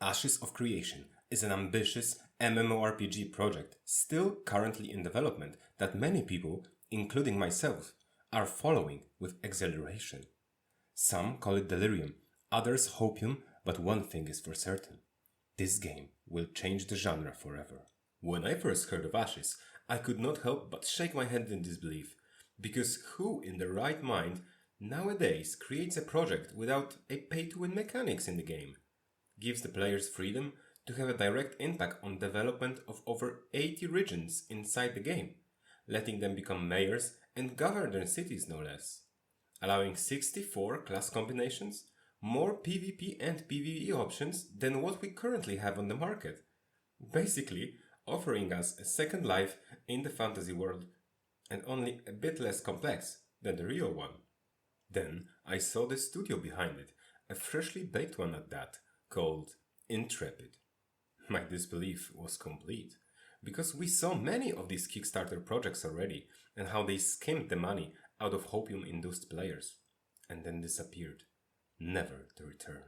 Ashes of Creation is an ambitious MMORPG project still currently in development that many people, including myself, are following with exhilaration. Some call it delirium, others hopium, but one thing is for certain. This game will change the genre forever. When I first heard of Ashes, I could not help but shake my head in disbelief, because who in the right mind nowadays creates a project without a pay-to-win mechanics in the game? Gives the players freedom to have a direct impact on development of over 80 regions inside the game, letting them become mayors and govern their cities no less, allowing 64 class combinations, more PvP and PvE options than what we currently have on the market, basically offering us a second life in the fantasy world and only a bit less complex than the real one. Then I saw the studio behind it, a freshly baked one at that, called Intrepid. My disbelief was complete, because we saw many of these Kickstarter projects already and how they skimmed the money out of hopium-induced players, and then disappeared, never to return.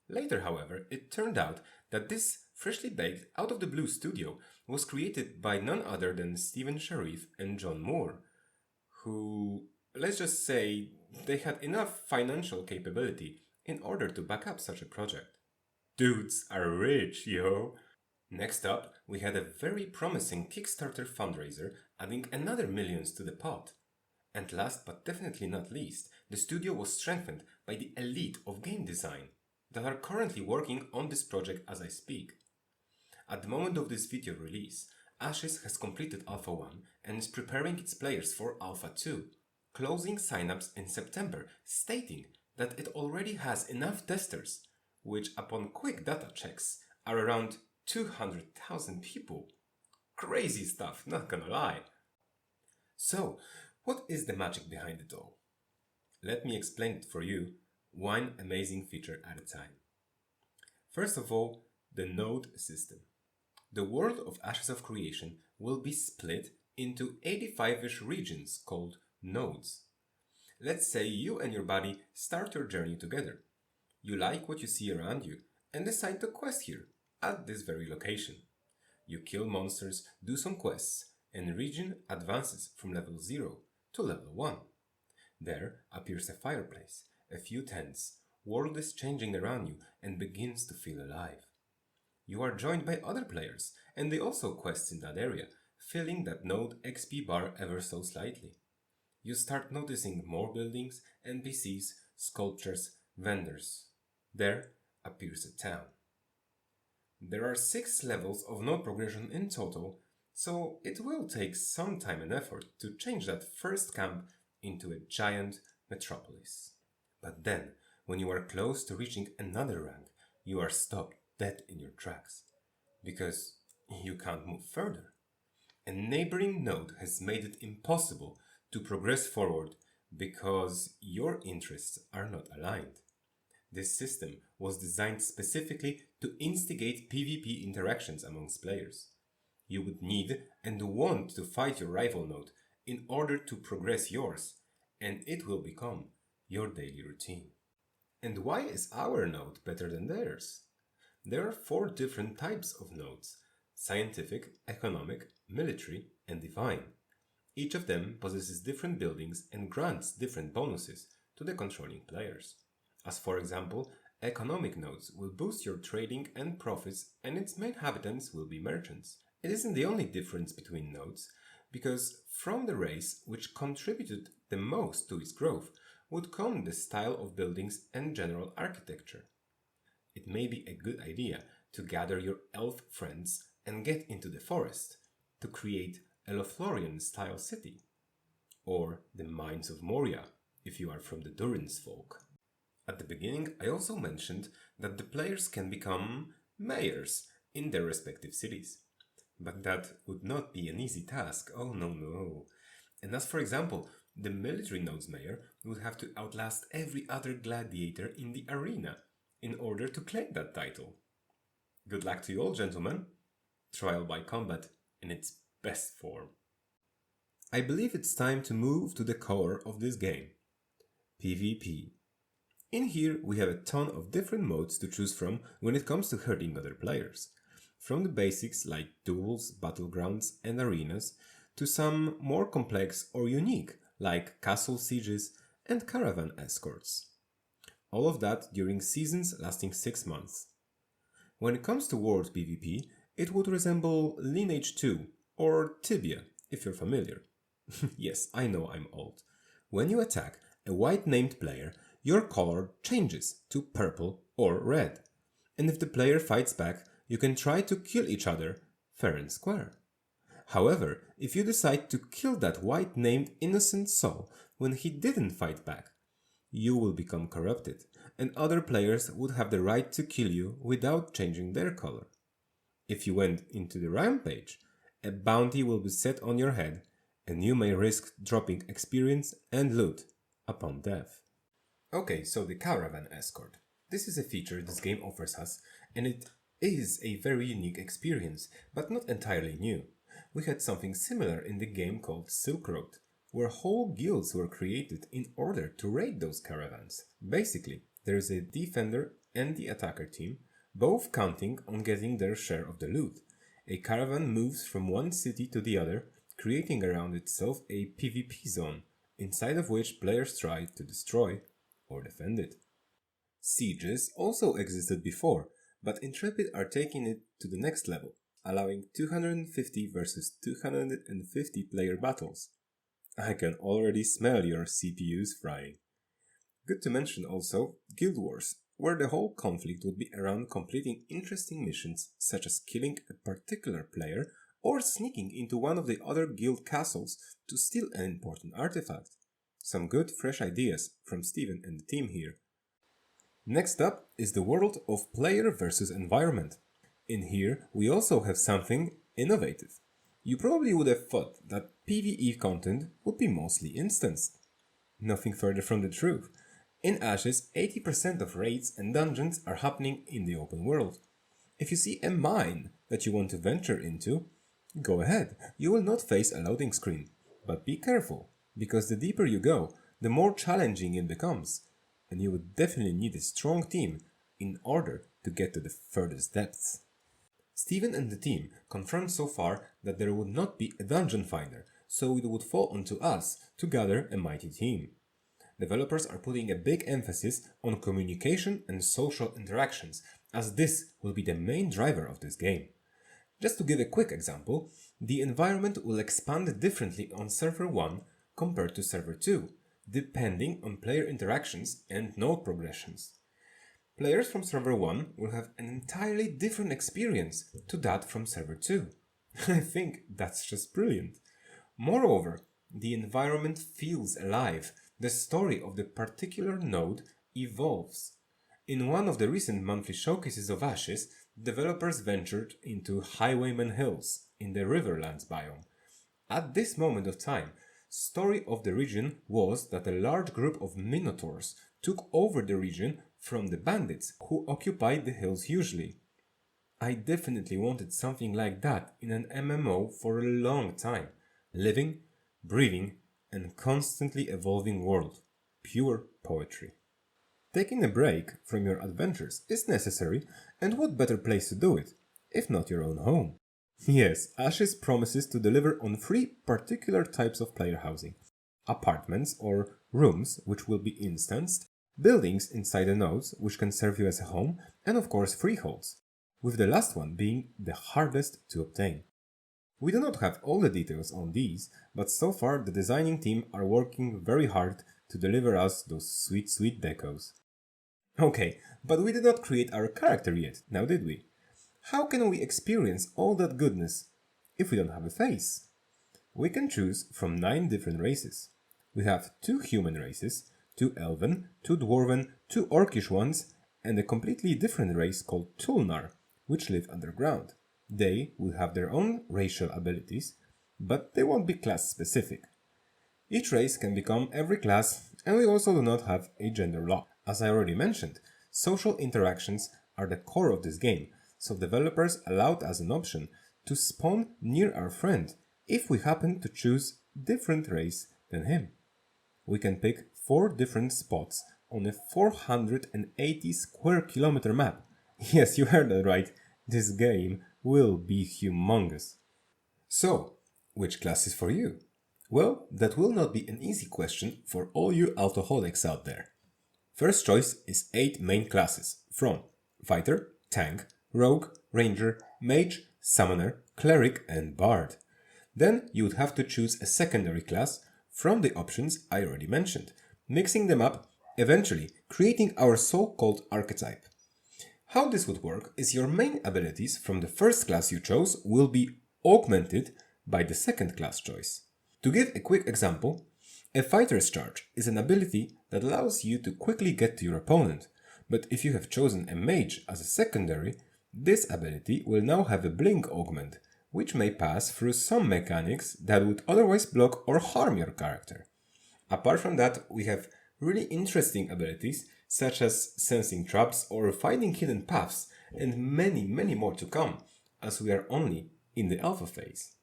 Later, however, it turned out that this freshly baked, out-of-the-blue studio was created by none other than Stephen Sharif and John Moore, who, let's just say, they had enough financial capability in order to back up such a project. Dudes are rich, yo! Next up, we had a very promising Kickstarter fundraiser adding another millions to the pot. And last but definitely not least, the studio was strengthened by the elite of game design that are currently working on this project as I speak. At the moment of this video release, Ashes has completed Alpha 1 and is preparing its players for Alpha 2, closing signups in September, stating that it already has enough testers, which upon quick data checks are around 200,000 people. Crazy stuff, not gonna lie. So, what is the magic behind it all? Let me explain it for you, one amazing feature at a time. First of all, the node system. The world of Ashes of Creation will be split into 85-ish regions called nodes. Let's say you and your buddy start your journey together. You like what you see around you and decide to quest here, at this very location. You kill monsters, do some quests, and region advances from level 0 to level 1. There appears a fireplace, a few tents, world is changing around you and begins to feel alive. You are joined by other players, and they also quest in that area, filling that node XP bar ever so slightly. You start noticing more buildings, NPCs, sculptures, vendors. There appears a town. There are 6 levels of node progression in total, so it will take some time and effort to change that first camp into a giant metropolis. But then, when you are close to reaching another rank, you are stopped dead in your tracks, because you can't move further. A neighboring node has made it impossible to progress forward because your interests are not aligned. This system was designed specifically to instigate PvP interactions amongst players. You would need and want to fight your rival node in order to progress yours, and it will become your daily routine. And why is our node better than theirs? There are 4 different types of nodes: scientific, economic, military, and divine. Each of them possesses different buildings and grants different bonuses to the controlling players. As for example, economic nodes will boost your trading and profits, and its main inhabitants will be merchants. It isn't the only difference between nodes, because from the race which contributed the most to its growth would come the style of buildings and general architecture. It may be a good idea to gather your elf friends and get into the forest to create a Lothlorien-style city, or the Mines of Moria if you are from the Durin's folk. At the beginning, I also mentioned that the players can become mayors in their respective cities. But that would not be an easy task, oh no. And as for example, the military node's mayor would have to outlast every other gladiator in the arena in order to claim that title. Good luck to you all, gentlemen. Trial by combat in its best form. I believe it's time to move to the core of this game: PvP. In here we have a ton of different modes to choose from when it comes to hurting other players. From the basics like duels, battlegrounds and arenas, to some more complex or unique like castle sieges and caravan escorts. All of that during seasons lasting 6 months. When it comes to world PvP, it would resemble Lineage 2 or Tibia, if you're familiar. Yes, I know I'm old. When you attack a white named player, your color changes to purple or red. And if the player fights back, you can try to kill each other fair and square. However, if you decide to kill that white named innocent soul when he didn't fight back, you will become corrupted, and other players would have the right to kill you without changing their color. If you went into the rampage, a bounty will be set on your head, and you may risk dropping experience and loot upon death. Okay, so the caravan escort. This is a feature this game offers us, and it is a very unique experience, but not entirely new. We had something similar in the game called Silk Road, where whole guilds were created in order to raid those caravans. Basically, there is a defender and the attacker team, both counting on getting their share of the loot. A caravan moves from one city to the other, creating around itself a PvP zone, inside of which players try to destroy or defend it. Sieges also existed before, but Intrepid are taking it to the next level, allowing 250 versus 250 player battles. I can already smell your CPUs frying. Good to mention also Guild Wars, where the whole conflict would be around completing interesting missions such as killing a particular player or sneaking into one of the other guild castles to steal an important artifact. Some good fresh ideas from Steven and the team here. Next up is the world of player versus environment. In here we also have something innovative. You probably would have thought that PvE content would be mostly instanced. Nothing further from the truth. In Ashes, 80% of raids and dungeons are happening in the open world. If you see a mine that you want to venture into, go ahead, you will not face a loading screen. But be careful, because the deeper you go, the more challenging it becomes, and you would definitely need a strong team in order to get to the furthest depths. Steven and the team confirmed so far that there would not be a dungeon finder, so it would fall onto us to gather a mighty team. Developers are putting a big emphasis on communication and social interactions, as this will be the main driver of this game. Just to give a quick example, the environment will expand differently on Server 1 compared to Server 2, depending on player interactions and node progressions. Players from Server 1 will have an entirely different experience to that from Server 2. I think that's just brilliant. Moreover, the environment feels alive. The story of the particular node evolves. In one of the recent monthly showcases of Ashes, developers ventured into Highwayman Hills in the Riverlands biome. At this moment of time, story of the region was that a large group of Minotaurs took over the region from the bandits who occupied the hills usually. I definitely wanted something like that in an MMO for a long time. Living, breathing, and constantly evolving world. Pure poetry. Taking a break from your adventures is necessary, and what better place to do it, if not your own home? Yes, Ashes promises to deliver on 3 particular types of player housing. Apartments or rooms, which will be instanced, buildings inside the nodes, which can serve you as a home, and of course freeholds, with the last one being the hardest to obtain. We do not have all the details on these, but so far the designing team are working very hard to deliver us those sweet decos. Okay, but we did not create our character yet, now did we? How can we experience all that goodness if we don't have a face? We can choose from 9 different races. We have 2 human races, 2 elven, 2 dwarven, 2 orcish ones, and a completely different race called Tulnar, which live underground. They will have their own racial abilities, but they won't be class specific. Each race can become every class, and we also do not have a gender lock. As I already mentioned, social interactions are the core of this game, so developers allowed us an option to spawn near our friend if we happen to choose different race than him. We can pick 4 different spots on a 480 square kilometer map. Yes, you heard that right. This game will be humongous. So, which class is for you? Well, that will not be an easy question for all you alcoholics out there. First choice is 8 main classes from Fighter, Tank, Rogue, Ranger, Mage, Summoner, Cleric and Bard. Then you would have to choose a secondary class from the options I already mentioned, mixing them up, eventually creating our so-called archetype. How this would work is your main abilities from the first class you chose will be augmented by the second class choice. To give a quick example, a Fighter's Charge is an ability that allows you to quickly get to your opponent, but if you have chosen a Mage as a secondary, this ability will now have a Blink augment, which may pass through some mechanics that would otherwise block or harm your character. Apart from that, we have really interesting abilities such as sensing traps or finding hidden paths, and many more to come, as we are only in the alpha phase.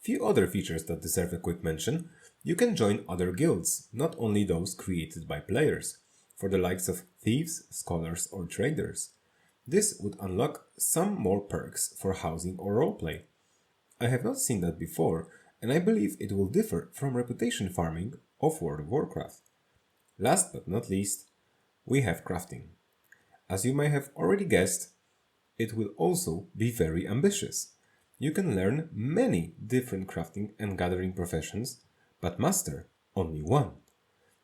Few other features that deserve a quick mention: you can join other guilds, not only those created by players, for the likes of thieves, scholars or traders. This would unlock some more perks for housing or roleplay. I have not seen that before, and I believe it will differ from reputation farming of World of Warcraft. Last but not least, we have crafting. As you may have already guessed, it will also be very ambitious. You can learn many different crafting and gathering professions, but master only one.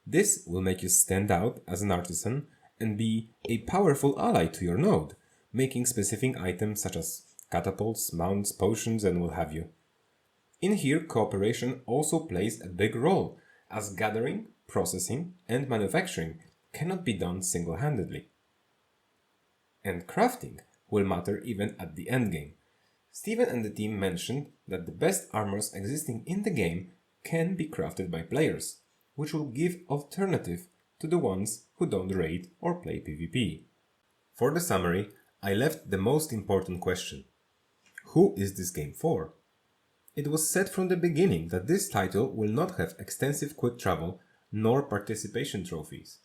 This will make you stand out as an artisan and be a powerful ally to your node, making specific items such as catapults, mounts, potions and what have you. In here, cooperation also plays a big role, as gathering, processing and manufacturing cannot be done single-handedly. And crafting will matter even at the endgame. Steven and the team mentioned that the best armors existing in the game can be crafted by players, which will give alternative to the ones who don't raid or play PvP. For the summary, I left the most important question. Who is this game for? It was said from the beginning that this title will not have extensive quick travel nor participation trophies.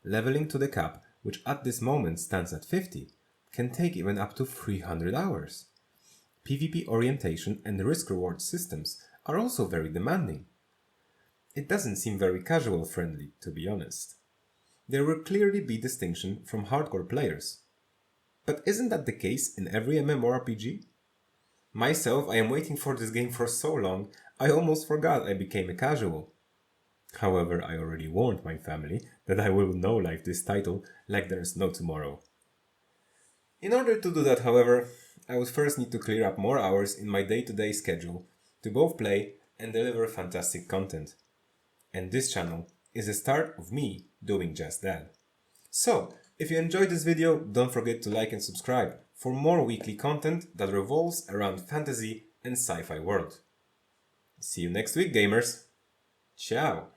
Leveling to the cap, which at this moment stands at 50, can take even up to 300 hours. PvP orientation and risk-reward systems are also very demanding. It doesn't seem very casual friendly, to be honest. There will clearly be distinction from hardcore players. But isn't that the case in every MMORPG? Myself, I am waiting for this game for so long, I almost forgot I became a casual. However, I already warned my family that I will no-life this title like there's no tomorrow. In order to do that, however, I would first need to clear up more hours in my day-to-day schedule to both play and deliver fantastic content. And this channel is the start of me doing just that. So, if you enjoyed this video, don't forget to like and subscribe for more weekly content that revolves around fantasy and sci-fi world. See you next week, gamers! Ciao!